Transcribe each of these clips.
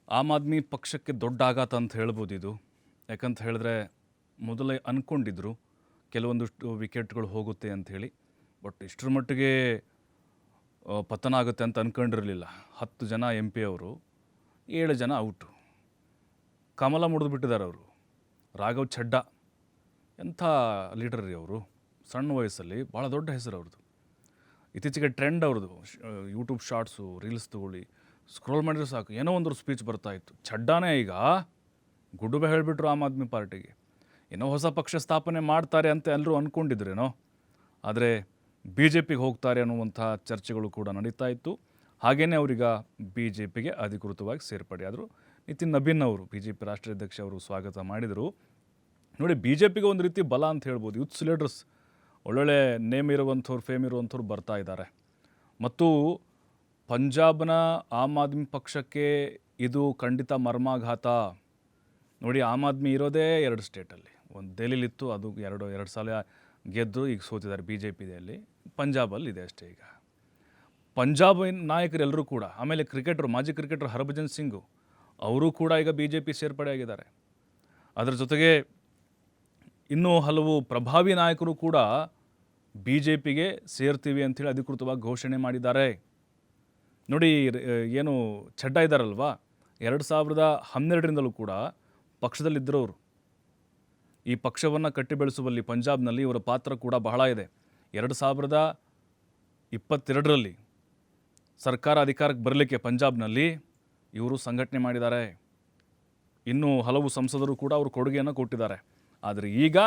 ಆಮ್ ಆದ್ಮಿ ಪಕ್ಷಕ್ಕೆ ದೊಡ್ಡ ಆಘಾತ ಅಂತ ಹೇಳ್ಬೋದು ಇದು. ಯಾಕಂತ ಹೇಳಿದ್ರೆ ಮೊದಲೇ ಅಂದ್ಕೊಂಡಿದ್ರು ಕೆಲವೊಂದಿಷ್ಟು ವಿಕೆಟ್ಗಳು ಹೋಗುತ್ತೆ ಅಂಥೇಳಿ. ಬಟ್ ಇಷ್ಟರ ಮಟ್ಟಿಗೆ ಪತನ ಆಗುತ್ತೆ ಅಂತ ಅಂದ್ಕೊಂಡಿರಲಿಲ್ಲ. 10 ಜನ MP ಅವರು, 7 ಜನ ಔಟು. ಕಮಲ ಮುಡಿದ್ಬಿಟ್ಟಿದ್ದಾರೆ ಅವರು. ರಾಘವ್ ಛಡ್ಡಾ ಎಂಥ ಲೀಡರ್ ರೀ ಅವರು. ಸಣ್ಣ ವಯಸ್ಸಲ್ಲಿ ಭಾಳ ದೊಡ್ಡ ಹೆಸರು ಅವ್ರದ್ದು. ಇತ್ತೀಚೆಗೆ ಟ್ರೆಂಡ್ ಅವ್ರದ್ದು ಯೂಟ್ಯೂಬ್ ಶಾರ್ಟ್ಸು, ರೀಲ್ಸ್ ತಗೊಳ್ಳಿ, ಸ್ಕ್ರೋಲ್ ಮಾಡಿದ್ರೆ ಸಾಕು ಏನೋ ಒಂದು ಸ್ಪೀಚ್ ಬರ್ತಾಯಿತ್ತು. ಛಡ್ಡಾನೇ ಈಗ ಗುಡುಬೆ ಹೇಳಿಬಿಟ್ರು ಆಮ್ ಆದ್ಮಿ ಪಾರ್ಟಿಗೆ. ಏನೋ ಹೊಸ ಪಕ್ಷ ಸ್ಥಾಪನೆ ಮಾಡ್ತಾರೆ ಅಂತ ಎಲ್ಲರೂ ಅಂದ್ಕೊಂಡಿದ್ರೇನೋ, ಆದರೆ BJPಗೆ ಹೋಗ್ತಾರೆ ಅನ್ನುವಂಥ ಚರ್ಚೆಗಳು ಕೂಡ ನಡೀತಾ ಇತ್ತು. ಹಾಗೆಯೇ ಅವರೀಗ BJPಗೆ ಅಧಿಕೃತವಾಗಿ ಸೇರ್ಪಡೆಯಾದರು. ನಿತಿನ್ ನಬೀನ್ ಅವರು BJP ರಾಷ್ಟ್ರೀಯ ಅಧ್ಯಕ್ಷ ಅವರು ಸ್ವಾಗತ ಮಾಡಿದರು. ನೋಡಿ, BJPಗೆ ಒಂದು ರೀತಿ ಬಲ ಅಂತ ಹೇಳ್ಬೋದು. ಯೂತ್ಸ್ ಲೀಡರ್ಸ್, ಒಳ್ಳೊಳ್ಳೆ ನೇಮ್ ಇರುವಂಥವ್ರು, ಫೇಮ್ ಇರುವಂಥವ್ರು ಬರ್ತಾ ಇದ್ದಾರೆ. ಮತ್ತು ಪಂಜಾಬ್ನ ಆಮ್ ಆದ್ಮಿ ಪಕ್ಷಕ್ಕೆ ಇದು ಖಂಡಿತ ಮರ್ಮಾಘಾತ. ನೋಡಿ, ಆಮ್ ಆದ್ಮಿ ಇರೋದೇ 2 ಸ್ಟೇಟಲ್ಲಿ. ಒಂದು ದೆಹಲಿಲಿತ್ತು, ಅದು ಎರಡು ಸಲ ಗೆದ್ದು ಈಗ ಸೋತಿದ್ದಾರೆ BJPಯಲ್ಲಿ. ಪಂಜಾಬಲ್ಲಿ ಇದೆ ಅಷ್ಟೇ. ಈಗ ಪಂಜಾಬ್ ನಾಯಕರೆಲ್ಲರೂ ಕೂಡ, ಆಮೇಲೆ ಕ್ರಿಕೆಟರು, ಮಾಜಿ ಕ್ರಿಕೆಟರ್ ಹರ್ಭಜನ್ ಸಿಂಗು ಅವರು ಕೂಡ ಈಗ BJP ಸೇರ್ಪಡೆಯಾಗಿದ್ದಾರೆ. ಅದರ ಜೊತೆಗೆ ಇನ್ನೂ ಹಲವು ಪ್ರಭಾವಿ ನಾಯಕರು ಕೂಡ BJPಗೆ ಸೇರ್ತೀವಿ ಅಂಥೇಳಿ ಅಧಿಕೃತವಾಗಿ ಘೋಷಣೆ ಮಾಡಿದ್ದಾರೆ. ನೋಡಿ, ಏನು ಛಡ್ಡಾ ಇದ್ದಾರಲ್ವಾ, 2012ರಿಂದಲೂ ಕೂಡ ಪಕ್ಷದಲ್ಲಿದ್ದರವರು. ಈ ಪಕ್ಷವನ್ನು ಕಟ್ಟಿ ಬೆಳೆಸುವಲ್ಲಿ ಪಂಜಾಬ್ನಲ್ಲಿ ಇವರ ಪಾತ್ರ ಕೂಡ ಬಹಳ ಇದೆ. 2022ರಲ್ಲಿ ಸರ್ಕಾರ ಅಧಿಕಾರಕ್ಕೆ ಬರಲಿಕ್ಕೆ ಪಂಜಾಬ್ನಲ್ಲಿ ಇವರು ಸಂಘಟನೆ ಮಾಡಿದ್ದಾರೆ. ಇನ್ನೂ ಹಲವು ಸಂಸದರು ಕೂಡ ಅವರು ಕೊಡುಗೆಯನ್ನು ಕೊಟ್ಟಿದ್ದಾರೆ. ಆದರೆ ಈಗ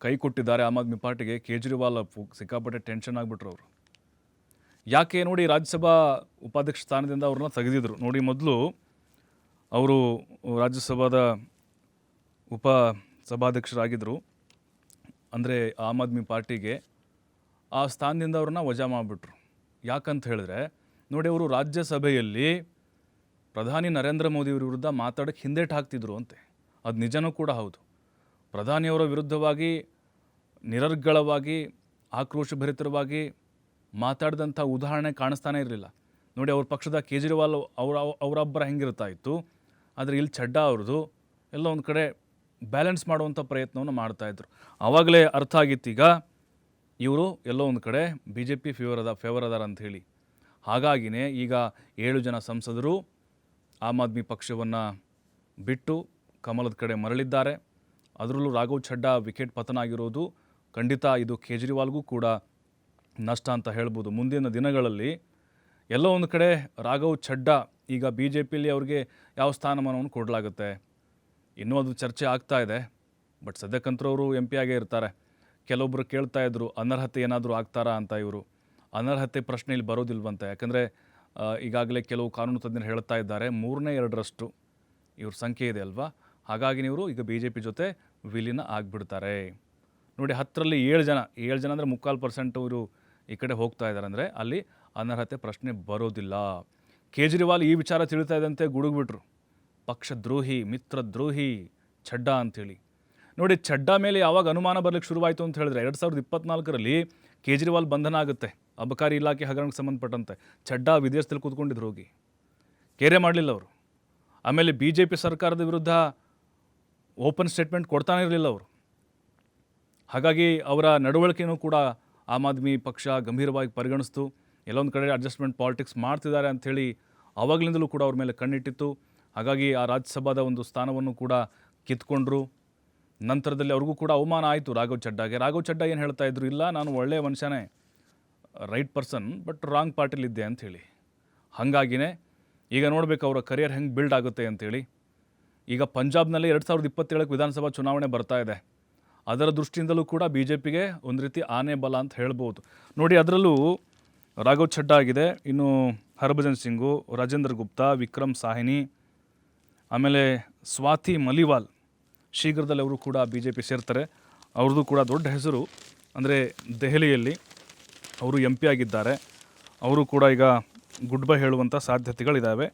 ಕೈ ಕೊಟ್ಟಿದ್ದಾರೆ ಆಮ್ ಆದ್ಮಿ ಪಾರ್ಟಿಗೆ. ಕೇಜ್ರಿವಾಲ್ ಸಿಕ್ಕಾಪಟ್ಟೆ ಟೆನ್ಷನ್ ಆಗಿಬಿಟ್ರು ಅವರು. ಯಾಕೆ ನೋಡಿ, ರಾಜ್ಯಸಭಾ ಉಪಾಧ್ಯಕ್ಷ ಸ್ಥಾನದಿಂದ ಅವ್ರನ್ನ ತೆಗೆದಿದ್ರು. ನೋಡಿ, ಮೊದಲು ಅವರು ರಾಜ್ಯಸಭಾದ ಸಭಾಧ್ಯಕ್ಷರಾಗಿದ್ದರು. ಅಂದರೆ ಆಮ್ ಆದ್ಮಿ ಪಾರ್ಟಿಗೆ ಆ ಸ್ಥಾನದಿಂದ ಅವ್ರನ್ನ ವಜಾ ಮಾಡಿಬಿಟ್ರು. ಯಾಕಂತ ಹೇಳಿದ್ರೆ ನೋಡಿ, ಅವರು ರಾಜ್ಯಸಭೆಯಲ್ಲಿ ಪ್ರಧಾನಿ ನರೇಂದ್ರ ಮೋದಿಯವರ ವಿರುದ್ಧ ಮಾತಾಡೋಕ್ಕೆ ಹಿಂದೇಟು ಹಾಕ್ತಿದ್ರು ಅಂತೆ. ಅದು ನಿಜನೂ ಕೂಡ ಹೌದು. ಪ್ರಧಾನಿಯವರ ವಿರುದ್ಧವಾಗಿ ನಿರರ್ಗಳವಾಗಿ, ಆಕ್ರೋಶಭರಿತರವಾಗಿ ಮಾತಾಡಿದಂಥ ಉದಾಹರಣೆ ಕಾಣಿಸ್ತಾನೆ ಇರಲಿಲ್ಲ. ನೋಡಿ, ಅವ್ರ ಪಕ್ಷದ ಕೇಜ್ರಿವಾಲ್ ಅವರೊಬ್ಬರ ಹೆಂಗಿರ್ತಾ ಇತ್ತು, ಆದರೆ ಇಲ್ಲಿ ಛಡ್ಡಾ ಅವ್ರದ್ದು ಎಲ್ಲ ಒಂದು ಕಡೆ ಬ್ಯಾಲೆನ್ಸ್ ಮಾಡುವಂಥ ಪ್ರಯತ್ನವನ್ನು ಮಾಡ್ತಾಯಿದ್ರು. ಆವಾಗಲೇ ಅರ್ಥ ಆಗಿತ್ತೀಗ ಇವರು ಎಲ್ಲೋ ಒಂದು ಕಡೆ BJP ಫೇವರ್ ಅದಾರ ಅಂಥೇಳಿ. ಹಾಗಾಗಿನೇ ಈಗ 7 ಜನ ಸಂಸದರು ಆಮ್ ಆದ್ಮಿ ಪಕ್ಷವನ್ನು ಬಿಟ್ಟು ಕಮಲದ ಕಡೆ ಮರಳಿದ್ದಾರೆ. ಅದರಲ್ಲೂ ರಾಘವ್ ಛಡ್ಡಾ ವಿಕೆಟ್ ಪತನ ಆಗಿರೋದು ಖಂಡಿತ ಇದು ಕೇಜ್ರಿವಾಲ್ಗೂ ಕೂಡ ನಷ್ಟ ಅಂತ ಹೇಳ್ಬೋದು. ಮುಂದಿನ ದಿನಗಳಲ್ಲಿ ಎಲ್ಲೋ ಒಂದು ಕಡೆ ರಾಘವ್ ಛಡ್ಡಾ ಈಗ BJPಯಲ್ಲಿ ಅವ್ರಿಗೆ ಯಾವ ಸ್ಥಾನಮಾನವನ್ನು ಕೊಡಲಾಗುತ್ತೆ, ಇನ್ನೂ ಅದು ಚರ್ಚೆ ಆಗ್ತಾ ಇದೆ. ಬಟ್ ಸದ್ಯಕ್ಕಂತರೂ ಅವರು MP ಆಗೇ ಇರ್ತಾರೆ. ಕೆಲವೊಬ್ಬರು ಕೇಳ್ತಾ ಇದ್ರು ಅನರ್ಹತೆ ಏನಾದರೂ ಆಗ್ತಾರಾ ಅಂತ. ಇವರು ಅನರ್ಹತೆ ಪ್ರಶ್ನೆ ಇಲ್ಲಿ ಬರೋದಿಲ್ವಂತೆ. ಯಾಕಂದರೆ ಈಗಾಗಲೇ ಕೆಲವು ಕಾನೂನು ತಜ್ಞರು ಹೇಳ್ತಾ ಇದ್ದಾರೆ 3/2 ಇವ್ರ ಸಂಖ್ಯೆ ಇದೆ ಅಲ್ವಾ. ಹಾಗಾಗಿ ಇವರು ಈಗ BJP ಜೊತೆ ವಿಲೀನ ಆಗಿಬಿಡ್ತಾರೆ. ನೋಡಿ, 10ರಲ್ಲಿ 7 ಜನ ಅಂದರೆ 3/4% ಇವರು ಈ ಕಡೆ ಹೋಗ್ತಾ ಇದ್ದಾರೆ. ಅಂದರೆ ಅಲ್ಲಿ ಅನರ್ಹತೆ ಪ್ರಶ್ನೆ ಬರೋದಿಲ್ಲ. ಕೇಜ್ರಿವಾಲ್ ಈ ವಿಚಾರ ತಿಳಿತಾ ಇದ್ದಂತೆ ಗುಡುಗ್ಬಿಟ್ರು, ಪಕ್ಷದ್ರೋಹಿ, ಮಿತ್ರದ್ರೋಹಿ ಛಡ್ಡಾ ಅಂಥೇಳಿ. ನೋಡಿ, ಛಡ್ಡಾ ಮೇಲೆ ಯಾವಾಗ ಅನುಮಾನ ಬರಲಿಕ್ಕೆ ಶುರುವಾಯಿತು ಅಂತ ಹೇಳಿದ್ರೆ 2024ರಲ್ಲಿ ಕೇಜ್ರಿವಾಲ್ ಬಂಧನ ಆಗುತ್ತೆ ಅಬಕಾರಿ ಇಲಾಖೆ ಹಗರಣಕ್ಕೆ ಸಂಬಂಧಪಟ್ಟಂತೆ. ಛಡ್ಡಾ ವಿದೇಶದಲ್ಲಿ ಕೂತ್ಕೊಂಡಿದ್ರು, ಹೋಗಿ ಕೇರೆ ಮಾಡಲಿಲ್ಲ ಅವರು. ಆಮೇಲೆ BJP ಸರ್ಕಾರದ ವಿರುದ್ಧ ಓಪನ್ ಸ್ಟೇಟ್ಮೆಂಟ್ ಕೊಡ್ತಾನೆ ಇರಲಿಲ್ಲ ಅವರು. ಹಾಗಾಗಿ ಅವರ ನಡವಳಿಕೆಯೂ ಕೂಡ ಆಮ್ ಆದ್ಮಿ ಪಕ್ಷ ಗಂಭೀರವಾಗಿ ಪರಿಗಣಿಸ್ತು. ಎಲ್ಲೊಂದು ಕಡೆ ಅಡ್ಜಸ್ಟ್ಮೆಂಟ್ ಪಾಲಿಟಿಕ್ಸ್ ಮಾಡ್ತಿದ್ದಾರೆ ಅಂಥೇಳಿ ಆವಾಗಲಿಂದಲೂ ಕೂಡ ಅವ್ರ ಮೇಲೆ ಕಣ್ಣಿಟ್ಟಿತ್ತು. ಹಾಗಾಗಿ ಆ ರಾಜ್ಯಸಭಾದ ಒಂದು ಸ್ಥಾನವನ್ನು ಕೂಡ ಕಿತ್ಕೊಂಡ್ರು. ನಂತರದಲ್ಲಿ ಅವ್ರಿಗೂ ಕೂಡ ಅವಮಾನ ಆಯಿತು ರಾಘವ್ ಛಡ್ಡಾಗೆ. ರಾಘವ್ ಛಡ್ಡಾ ಏನು ಹೇಳ್ತಾ ಇದ್ರು, ಇಲ್ಲ ನಾನು ಒಳ್ಳೆಯ ಮನುಷ್ಯನೇ, ರೈಟ್ ಪರ್ಸನ್, ಬಟ್ ರಾಂಗ್ ಪಾರ್ಟಿಲಿದ್ದೆ ಅಂಥೇಳಿ. ಹಾಗಾಗಿನೇ ಈಗ ನೋಡಬೇಕು ಅವರ ಕರಿಯರ್ ಹೆಂಗೆ ಬಿಲ್ಡ್ ಆಗುತ್ತೆ ಅಂಥೇಳಿ. ಈಗ ಪಂಜಾಬ್ನಲ್ಲಿ 2027ಕ್ಕೆ ವಿಧಾನಸಭಾ ಚುನಾವಣೆ ಬರ್ತಾ ಇದೆ. ಅದರ ದೃಷ್ಟಿಯಿಂದಲೂ ಕೂಡ BJPಗೆ ಒಂದು ರೀತಿ ಆನೆ ಬಲ ಅಂತ ಹೇಳ್ಬೋದು. ನೋಡಿ, ಅದರಲ್ಲೂ ರಾಘವ್ ಛಡ್ಡಾ ಆಗಿದೆ, ಇನ್ನು ಹರ್ಭಜನ್ ಸಿಂಗು, ರಾಜೇಂದ್ರ ಗುಪ್ತಾ, ವಿಕ್ರಮ್ ಸಾಹ್ನಿ, ಆಮೇಲೆ ಸ್ವಾತಿ ಮಲಿವಾಲ್ ಶೀಘ್ರದಲ್ಲಿ ಅವರು ಕೂಡ BJP ಸೇರ್ತಾರೆ. ಅವ್ರದ್ದು ಕೂಡ ದೊಡ್ಡ ಹೆಸರು. ಅಂದರೆ ದೆಹಲಿಯಲ್ಲಿ ಅವರು MP ಆಗಿದ್ದಾರೆ. ಅವರು ಕೂಡ ಈಗ ಗುಡ್ ಬೈ ಹೇಳುವಂಥ ಸಾಧ್ಯತೆಗಳಿದ್ದಾವೆ.